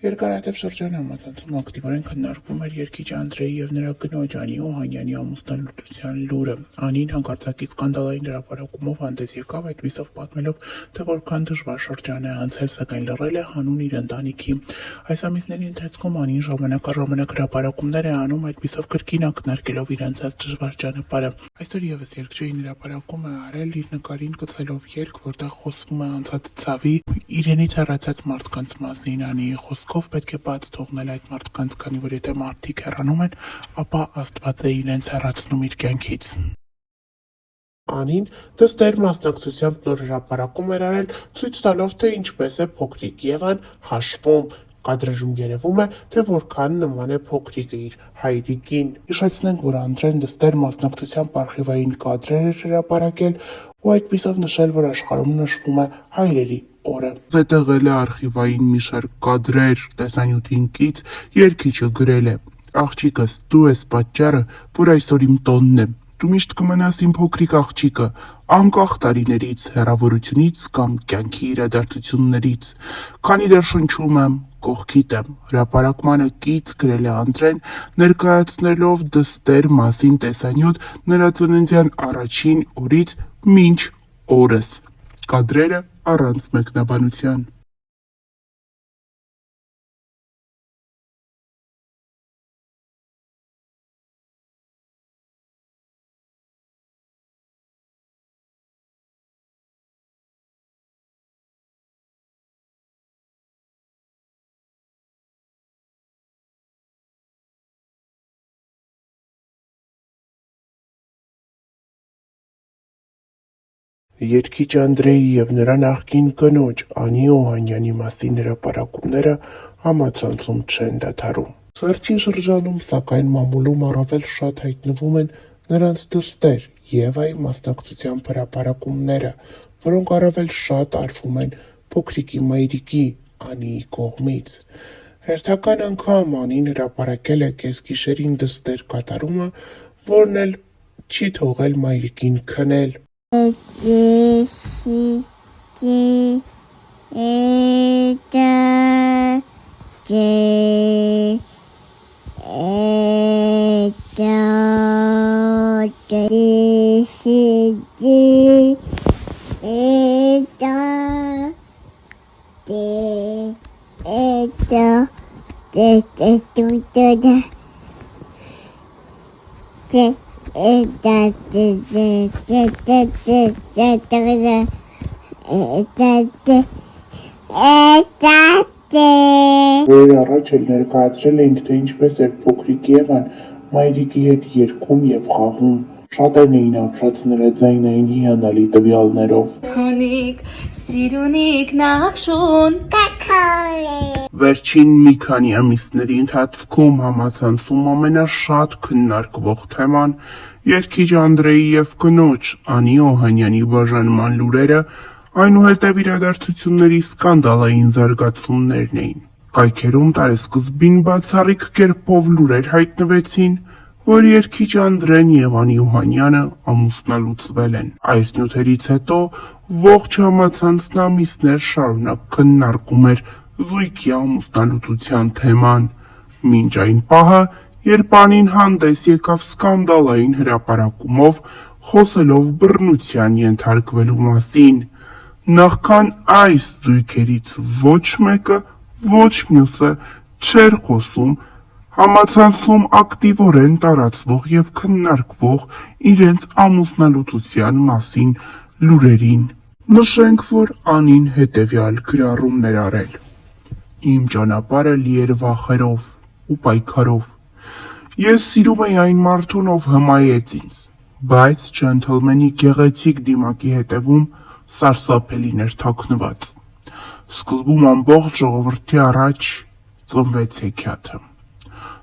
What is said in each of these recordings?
Երկարատև շրջան համացանցում ակտիվորեն քննարկվում էր երգիչ Անդրեի և նրա կնոջ Անի Օհանյանի ամուսնալուծության լուրը։ Անին հանկարծակի սկանդալային հրապարակումով հանդես եկավ, այդպիսով պատմելով, թե որքան դժվար շրջան է անցել, սակայն լռել է հանուն իր ընտանիքի։ Այս ամիսների ընթացքում Անին ժամանակ առ ժամանակ հրապարակումներ է անում, այդպիսով կրկին ակնարկելով իր անցած դժվար ճանապարհը։ Այսօր ևս երգչուհին հրապարակում է արել իր նկարին գցելով երգ, որտեղ խոսվում է անցած ցավի, իրենից հեռացած մարդկանց մասին։ Անիի խոսքով պետք է բաց թողնել այդ մարդկանց, քանի որ եթե մարդիկ հեռանում են, ապա Աստված է իրենց հեռացնում իր կյանքից։ Անին դստեր մասնակցությամբ նոր հրապարակում էր արել, ցույց տալով, թե ինչպես է փոքրիկ Եվան հաշվում։ Կադրերում երևում է, թե որքան նման է փոքրիկը իր հայրիկին։ Հիշեցնենք, որ Անդրեն դստեր մասնակցությամբ արխիվային կադրեր էր հրապարակել ու այդպիսով նշել, որ աշխարհում նշվում է հայրերի օրը։ Զետեղել է արխիվային մի շարք կադրեր տեսանյութին կից, երգիչը գրել է. «Աղջիկս, դու ես պատճառը, որ այսօր իմ տոնն է։ Դու միշտ կմնաս իմ փոքրիկ աղջիկը, անկախ տարիներից, հեռավորությունից կամ կյանքի իրադարձություններից։ Քանի դեռ շնչում եմ, կողքիդ եմ»։ Հրապարակմանը կից գրել է Անդրեն, ներկայացնելով դստեր մասին տեսանյութ նրա ծննդյան առաջին օրից մինչ օրս։ Կադրերը առանց մեկնաբանության։ Երգիչ Անդրեի և նրա նախկին կնոջ Անի Օհանյանի մասին հրապարակումները համացանցում չեն դադարում։ Վերջին շրջանում, սակայն, մամուլում առավել շատ հայտնվում են նրանց դստեր Եվայի մասնակցությամբ հրապարակումները, որոնք առավել շատ արվում են փոքրիկի մայրիկի Անիի կողմից։ Հերթական անգամ Անին հրապարակել է կեսգիշերին դստեր կատարումը, որն էլ չի թողել մայրիկին քնել։ Օրեր առաջ էլ ներկայացրել էինք, թե ինչպես էր փոքրիկ Եվան մայրիկի հետ երգում և խաղում։ Շատերն էին ապշած նրա ձայնային հիանալի տվյալներով։ Հունիկ, սիրունիկ, նախշուն, Վերջին մի քանի ամիսների ընթացքում համացանցում ամենաշատ քննարկվող թեման երգիչ Անդրեի և կնոջ Անի Օհանյանի բաժանման լուրերը, այնուհետև իրադարձությունների սկանդալային զարգացումներն էին։ Կայքերում տարեսկզբին բացառիկ կերպով լուրեր հայտնվեցին, որ երգիչ Անդրեն և Անի Օհանյանը ամուսնալուծվել են։ Այս նյութերից հետո ողջ համացանցն ամիսներ շարունակ քննարկում էր զույգի ամուսնալուծության թեման, մինչ այն պահը, երբ Անին հանդես եկավ սկանդալային հրապարակումով, խոսելով բռնության ենթարկվելու մասին։ Նախքան այս զույգերից ոչ մեկը, ոչ մյուսը չէր խոսում համացանցում ակտիվորեն տարածվող և քննարկվող իրենց ամուսնալուծության մասին լուրերին։ Նշենք, որ Անին հետևյալ գրառումն էր արել. «Իմ ճանապարհը լի էր վախերով ու պայքարով։ Ես սիրում էի այն մարդուն, ով հմայեց ինձ, բայց ջենթլմենի գեղեցիկ դիմակի հետևում սարսափելին էր թաքնված։ Սկզբում ամբողջ ժողովրդի առաջ ծնվեց հեքիաթը։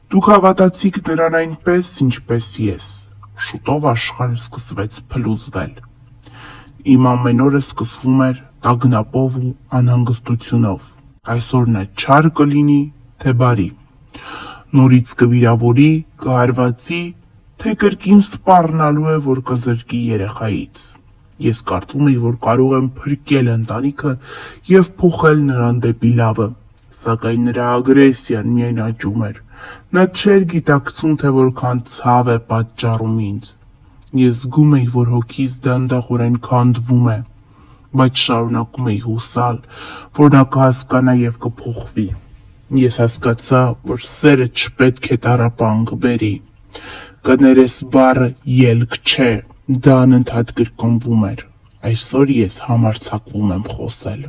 Դուք հավատացիք նրան այնպես, ինչպես ես։ Շուտով աշխարհը սկսվեց փլուզվել։ Իմ ամեն օրը սկսվում էր տագնապով ու անհանգստությունով։ Այսօր նա չար կլինի, թե բարի։ Նորից կվիրավորի, կհարվածի, թե կրկին սպառնալու է, որ կզրկի երեխայից։ Ես կարծում էի, որ կարող եմ փրկել ընտանիքը և փոխել նրան դեպի լավը, սակայն նրա ագրեսիան միայն աճում էր։ Նա չէր գիտակցում, թե որքան ցավ է պատճառում ինձ։ Ես զգում էի, որ հոգիս դանդաղորեն քանդվում է, բայց շարունակում էի հուսալ, որ նա կհասկանա եւ կփոխվի։ Ես հասկացա, որ սերը չպետք է տառապանք բերի։ Կներես բառը ելք չէ, դա անընդհատ կրկնվում էր։ Այսօր ես համարձակվում եմ խոսել։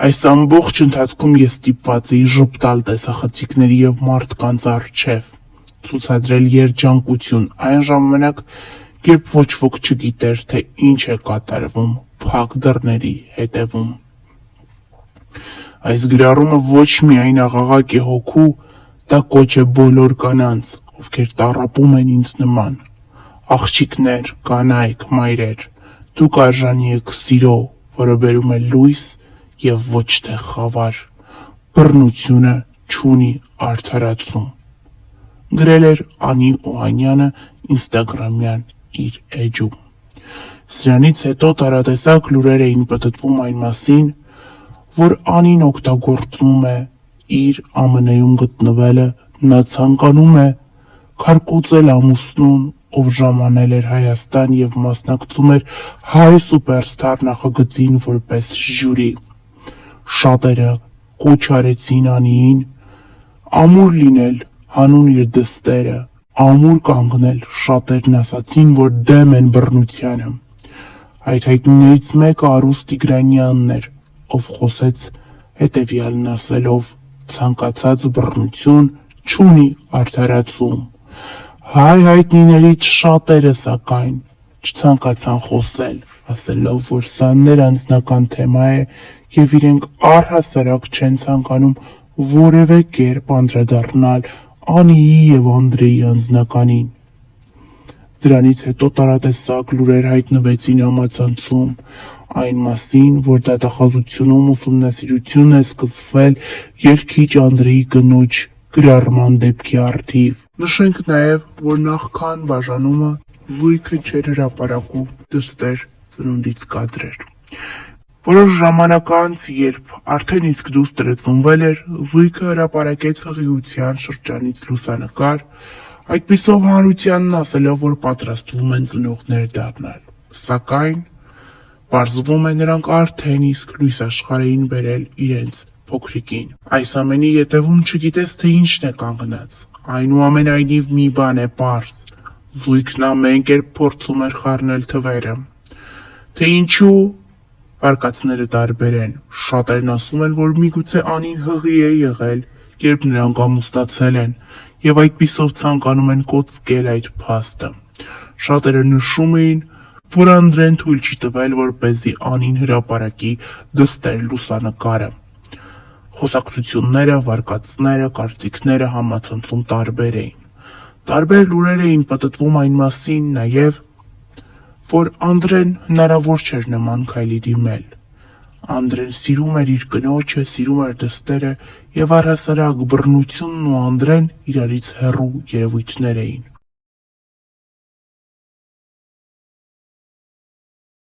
Այս ամբողջ ընթացքում ես ստիպված էի ժպտալ տեսախցիկների եւ մարդկանց առջեւ, ցուցադրել երջանկություն այն ժամանակ, երբ ոչ ոք չգիտեր, թե ինչ է կատարվում փակ դռների հետևում։ Այս գրառումը ոչ միայն աղաղակ է հոգու, դա կոչ է բոլոր կանանց, ովքեր տառապում են ինձ նման։ Աղջիկներ, կանայք, մայրեր, դուք արժանի եք սիրո, որը բերում է լույս եւ ոչ թե խավար։ Բռնությունը չունի արդարացում։ Գրել էր Անի Օհանյանը Instagram-յան իր էջում։ Սրանից հետո տարատեսակ լուրեր էին պտտվում այն մասին, որ Անին օգտագործում է իր ԱՄՆ-ում գտնվելը, նա ցանկանում է քարկոծել ամուսնուն, ով ժամանել էր Հայաստան եւ մասնակցում էր Հայ սուպերստար նախագծին որպես ժյուրի։ Շատերը կոչ արեցին Անիին ամուր լինել, հանուն իր դստերը, ամուր կանգնել, շատերն ասացին, որ դեմ են բռնությանը։ Այդ հայտնիներից մեկը Արուս Տիգրանյանն էր, ով խոսեց հետևյալն ասելով. ցանկացած բռնություն չունի արդարացում։ Հայ հայտնիներից շատերը, սակայն, չցանկացան խոսել, ասելով, որ սա ներանձնական թեմա է եւ իրենք առհասարակ չեն ցանկանում որևէ կերպ անդրադառնալ Անիի եւ Անդրեի անձնականին։ Դրանից հետո տարատեսակ լուրեր հայտնվեցին համացանցում այն մասին, որ դատախազությունում ուսումնասիրություն է սկսվել երգիչ Անդրեի կնոջ գրառման դեպքի առթիվ։ Նշենք նաև, որ նախքան բաժանումը զույգը չէր հրապարակում դստեր ծնունդից կադրեր։ Որոշ ժամանակ անց, երբ արդեն իսկ դուստրը ծնվել էր, զույգը հրապարակեց հղիության շրջանից լուսանկար, այդպիսով հանրությանն ասելով, որ պատրաստվում են ծնողներ դառնալ։ Սակայն պարզվում է, նրանք արդեն իսկ լույս աշխարհ էին բերել իրենց փոքրիկին։ Այս ամենի ետևում չգիտես, թե ինչն է կանգնած։ Այնուամենայնիվ մի բան է պարզ. զույգն ամեն կերպ փորձում էր խառնել թվերը։ Թե ինչու վարկածները տարբեր են։ Շատերն ասում են, որ միգուցե Անին հղի է եղել, երբ նրանք ամուսնացել են, եւ այդպիսով ցանկանում են կոծկել այդ փաստը։ Շատերը նշում էին, որ Անդրեն թույլ չի տվել, որպեսզի Անին հրապարակի դստեր լուսանկարը։ Խոսակցությունները, վարկածները, կարծիքները համացանցում տարբեր էին։ Տարբեր լուրեր էին պտտվում այն մասին նաև, որ Անդրեն հնարավոր չէր նման քայլի դիմել։ Անդրեն սիրում էր իր կնոջը, սիրում էր դստերը եւ առհասարակ բռնությունն ու Անդրեն իրարից հեռու երևույթներ էին։